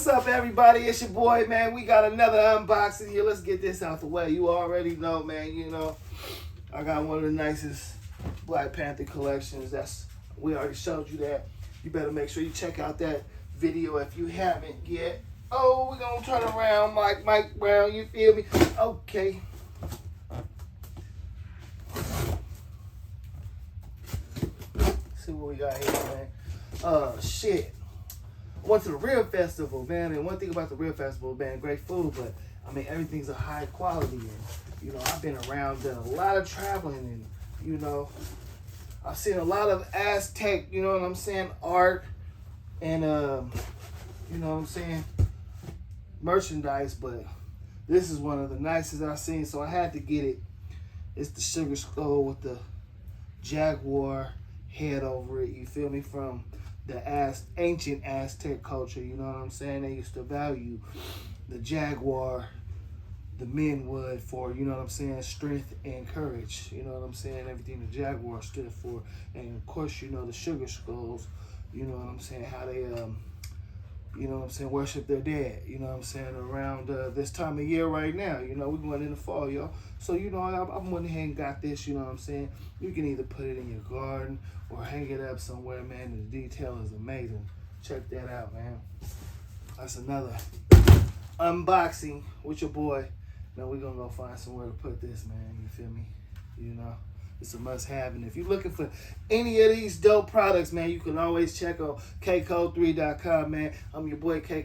What's up, everybody? It's your boy, man. We got another unboxing here. Let's get this out the way. You already know, man. You know, I got one of the nicest Black Panther collections. We already showed you that. You better make sure you check out that video if you haven't yet. Oh, we're gonna turn around, Mike Brown. You feel me? Okay. See what we got here, man. Shit. Went to the Real Festival, man, and one thing about the Real Festival, man, great food, but I mean everything's a high quality, and you know I've been around, done a lot of traveling, and you know I've seen a lot of Aztec, you know what I'm saying, art, and you know what I'm saying, merchandise, but this is one of the nicest I've seen, so I had to get it. It's the sugar skull with the jaguar head over it, you feel me, from the ancient Aztec culture, you know what I'm saying? They used to value the jaguar, the men would, for, you know what I'm saying, strength and courage, you know what I'm saying? Everything the jaguar stood for. And of course, you know, the sugar skulls, you know what I'm saying, how they, you know what I'm saying, worship their dead, you know what I'm saying, around this time of year right now. You know, we're going in the fall, y'all. So, you know, I went ahead and got this, you know what I'm saying. You can either put it in your garden or hang it up somewhere, man. The detail is amazing. Check that out, man. That's another unboxing with your boy. Now we're going to go find somewhere to put this, man. You feel me? You know, it's a must-have. And if you're looking for any of these dope products, man, you can always check out kcode3.com, man. I'm your boy, K.